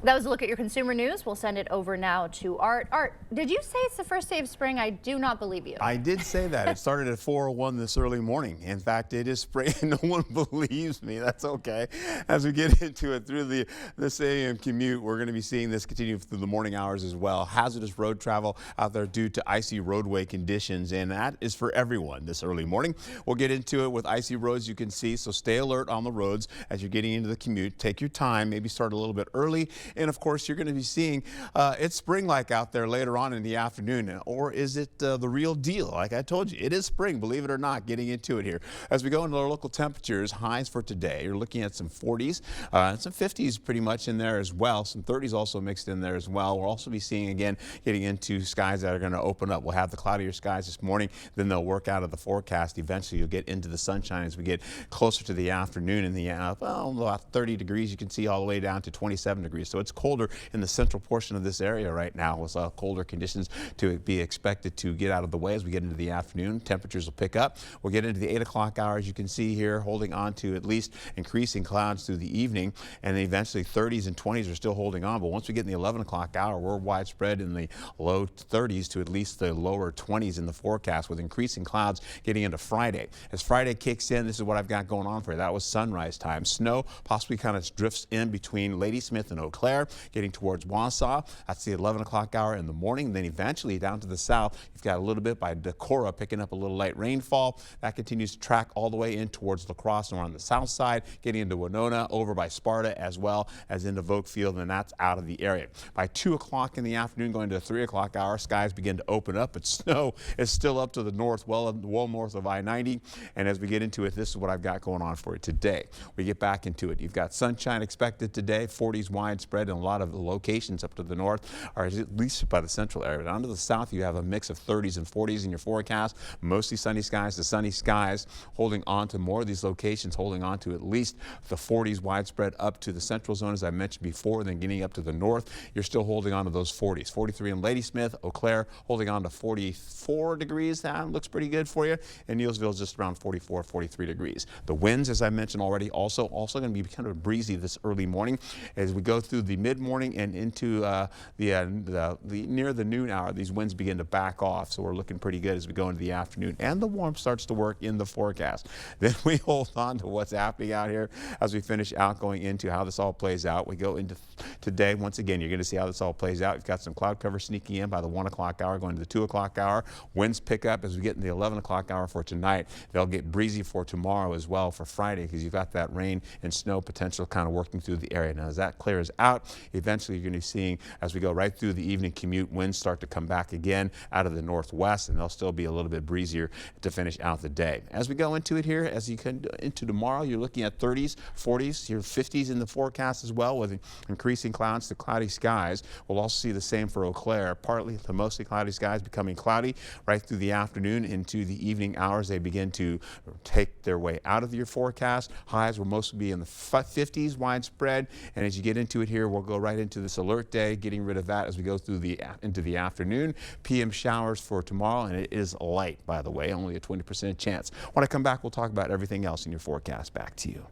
That was a look at your consumer news. We'll send it over now to Art. Art, did you say it's the first day of spring? I do not believe you. I did say that. It started at 4:01 this early morning. In fact, it is spring. No one believes me. That's okay. As we get into it through this AM commute, we're going to be seeing this continue through the morning hours as well. Hazardous road travel out there due to icy roadway conditions, and that is for everyone this early morning. We'll get into it with icy roads you can see, so stay alert on the roads as you're getting into the commute. Take your time, maybe start a little bit early. And of course, you're going to be seeing it's spring-like out there later on in the afternoon. Or is it the real deal? Like I told you, it is spring, believe it or not, getting into it here. As we go into our local temperatures, highs for today, you're looking at some 40s and some 50s pretty much in there as well. Some 30s also mixed in there as well. We'll also be seeing, again, getting into skies that are going to open up. We'll have the cloudier skies this morning, then they'll work out of the forecast. Eventually, you'll get into the sunshine as we get closer to the afternoon. In the about 30 degrees, you can see all the way down to 27 degrees. So it's colder in the central portion of this area right now, with colder conditions to be expected to get out of the way as we get into the afternoon. Temperatures will pick up. We'll get into the 8 o'clock hours. You can see here holding on to at least increasing clouds through the evening, and then eventually 30s and 20s are still holding on. But once we get in the 11 o'clock hour, we're widespread in the low 30s to at least the lower 20s in the forecast, with increasing clouds getting into Friday. As Friday kicks in, this is what I've got going on for you. That was sunrise time. Snow possibly kind of drifts in between Ladysmith and Eau Claire, getting towards Wausau. That's the 11 o'clock hour in the morning. Then eventually down to the south, you've got a little bit by Decorah picking up a little light rainfall. That continues to track all the way in towards La Crosse and on the south side, getting into Winona, over by Sparta, as well as into Volkfield, and that's out of the area. By 2 o'clock in the afternoon, going to the 3 o'clock hour, skies begin to open up, but snow is still up to the north, well north of I-90. And as we get into it, this is what I've got going on for you today. We get back into it. You've got sunshine expected today, 40s widespread in a lot of the locations up to the north, or at least by the central area. Down to the south, you have a mix of 30s and 40s in your forecast. Mostly sunny skies. The sunny skies holding on to more of these locations, holding on to at least the 40s widespread up to the central zone, as I mentioned before. Then getting up to the north, you're still holding on to those 40s. 43 in Ladysmith, Eau Claire holding on to 44 degrees. That looks pretty good for you. And Neillsville is just around 44, 43 degrees. The winds, as I mentioned already, also going to be kind of breezy this early morning as we go through the mid-morning and into near the noon hour. These winds begin to back off, so we're looking pretty good as we go into the afternoon, and the warmth starts to work in the forecast. Then we hold on to what's happening out here as we finish out going into how this all plays out. We go into today. Once again, you're going to see how this all plays out. You've got some cloud cover sneaking in by the 1 o'clock hour, going to the 2 o'clock hour. Winds pick up as we get in the 11 o'clock hour for tonight. They'll get breezy for tomorrow as well for Friday, because you've got that rain and snow potential kind of working through the area. Now, as that clears out, eventually you're going to be seeing, as we go right through the evening commute, winds start to come back again out of the northwest, and they'll still be a little bit breezier to finish out the day. As we go into it here, as you come into tomorrow, you're looking at 30s, 40s, your 50s in the forecast as well, with increasing clouds to cloudy skies. We'll also see the same for Eau Claire, partly to mostly cloudy skies becoming cloudy right through the afternoon into the evening hours. They begin to take their way out of your forecast. Highs will mostly be in the 50s widespread, and as you get into it here, we'll go right into this alert day, getting rid of that as we go through into the afternoon. PM showers for tomorrow, and it is light, by the way, only a 20% chance. When I come back, we'll talk about everything else in your forecast. Back to you.